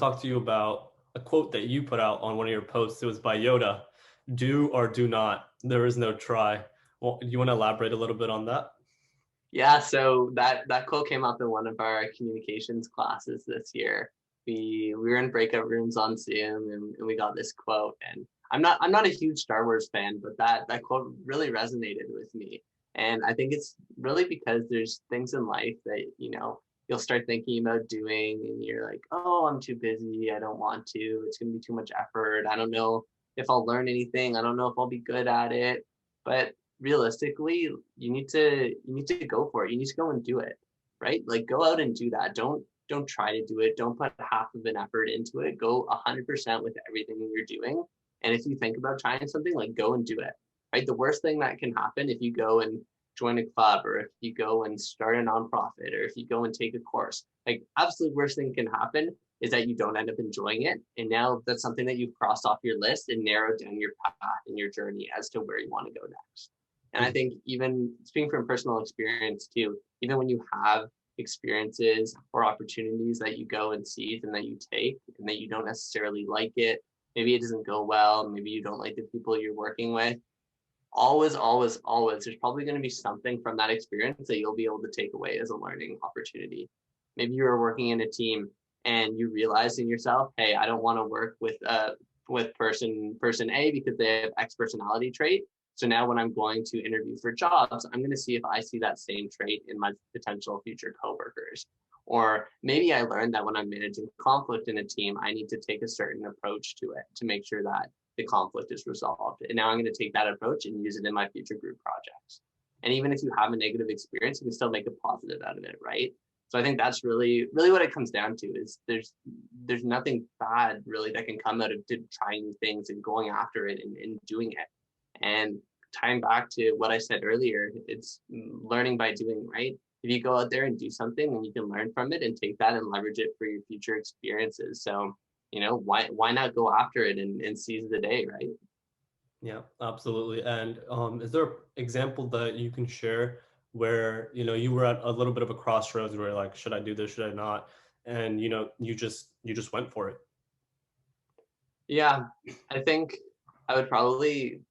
talk to you about a quote that you put out on one of your posts. It was by Yoda: "Do or do not. There is no try." Well, you want to elaborate a little bit on that? Yeah, so that quote came up in one of our communications classes this year. We were in breakout rooms on Zoom, and we got this quote. And I'm not a huge Star Wars fan, but that quote really resonated with me. And I think it's really because there's things in life that you'll start thinking about doing, and you're like, oh, I'm too busy. I don't want to. It's gonna be too much effort. I don't know if I'll learn anything. I don't know if I'll be good at it. But realistically, you need to go for it. You need to go and do it, right? Like, go out and do that. Don't try to do it. Don't put half of an effort into it. Go 100% with everything you're doing. And if you think about trying something, like, go and do it, right? The worst thing that can happen if you go and join a club, or if you go and start a nonprofit, or if you go and take a course, like, absolute worst thing can happen is that you don't end up enjoying it. And now that's something that you've crossed off your list and narrowed down your path and your journey as to where you want to go next. And I think, even speaking from personal experience too, even when you have experiences or opportunities that you go and seize and that you take, and that you don't necessarily like it, maybe it doesn't go well, maybe you don't like the people you're working with, always, always, always, there's probably going to be something from that experience that you'll be able to take away as a learning opportunity. Maybe you were working in a team and you realized in yourself, hey, I don't want to work with person A because they have X personality trait. So now when I'm going to interview for jobs, I'm going to see if I see that same trait in my potential future coworkers. Or maybe I learned that when I'm managing conflict in a team, I need to take a certain approach to it to make sure that the conflict is resolved. And now I'm going to take that approach and use it in my future group projects. And even if you have a negative experience, you can still make a positive out of it, right? So I think that's really, really what it comes down to. Is there's nothing bad really that can come out of trying new things and going after it and doing it. And tying back to what I said earlier, it's learning by doing, right? If you go out there and do something, and you can learn from it and take that and leverage it for your future experiences. So, why not go after it and seize the day, right? Yeah, absolutely. And is there an example that you can share where you were at a little bit of a crossroads where, like, should I do this, should I not? And you just went for it. Yeah, I think I would probably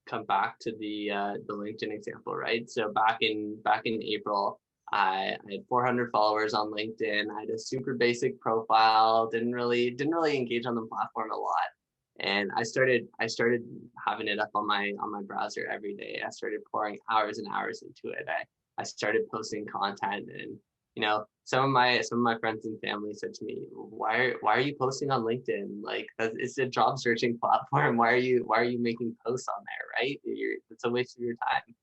come back to the LinkedIn example, right? So back in April, I had 400 followers on LinkedIn. I had a super basic profile. Didn't really engage on the platform a lot, and I started having it up on my browser every day. I started pouring hours and hours into it. I started posting content, and some of my friends and family said to me, why are you posting on LinkedIn? Like, it's a job searching platform. Why are you making posts on there, right? It's a waste of your time.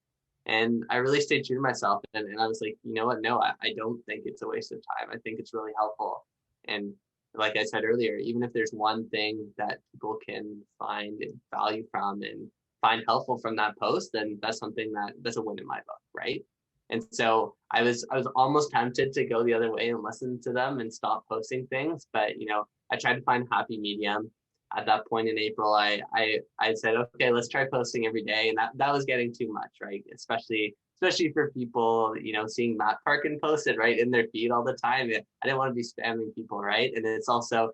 And I really stayed true to myself, and I was like, you know what? No, I don't think it's a waste of time. I think it's really helpful. And like I said earlier, even if there's one thing that people can find value from and find helpful from that post, then that's a win in my book, right? And so I was almost tempted to go the other way and listen to them and stop posting things, but I tried to find a happy medium. At that point in April, I said, okay, let's try posting every day, and that was getting too much, right? Especially for people, seeing Matt Parkin posted right in their feed all the time. I didn't want to be spamming people, right? And it also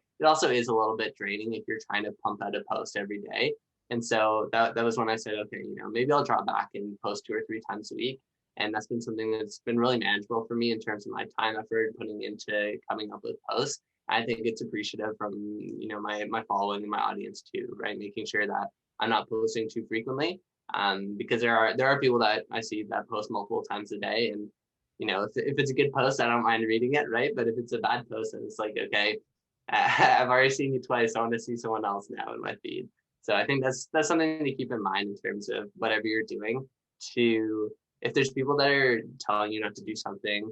is a little bit draining if you're trying to pump out a post every day. And so that was when I said, okay, maybe I'll draw back and post 2 or 3 times a week. And that's been something that's been really manageable for me in terms of my time effort putting into coming up with posts. I think it's appreciative from my following and my audience too, right? Making sure that I'm not posting too frequently, because there are people that I see that post multiple times a day, and if it's a good post, I don't mind reading it, right? But if it's a bad post, then it's like, okay, I've already seen you twice. I want to see someone else now in my feed. So I think that's something to keep in mind in terms of whatever you're doing. To If there's people that are telling you not to do something,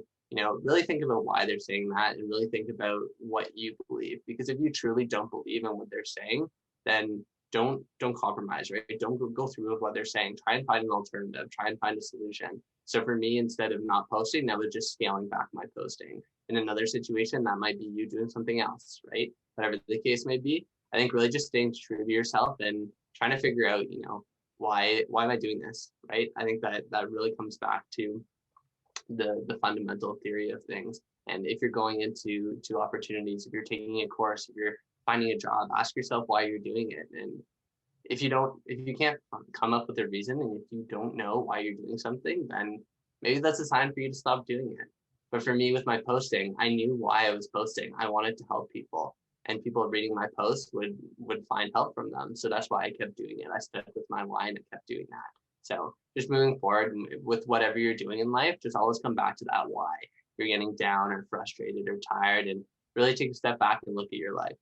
really think about why they're saying that, and really think about what you believe. Because if you truly don't believe in what they're saying, then don't compromise, right? Don't go through with what they're saying. Try and find an alternative. Try and find a solution. So for me, instead of not posting, that was just scaling back my posting. In another situation, that might be you doing something else, right? Whatever the case may be, I think really just staying true to yourself and trying to figure out, why am I doing this, right? I think that really comes back to the fundamental theory of things. And if you're going into opportunities, if you're taking a course, if you're finding a job, ask yourself why you're doing it. And if you can't come up with a reason, and if you don't know why you're doing something, then maybe that's a sign for you to stop doing it. But for me, with my posting, I knew why I was posting. I wanted to help people, and people reading my posts would find help from them. So that's why I kept doing it. I stuck with my why and I kept doing that. So just moving forward with whatever you're doing in life, just always come back to that why. You're getting down or frustrated or tired, and really take a step back and look at your life.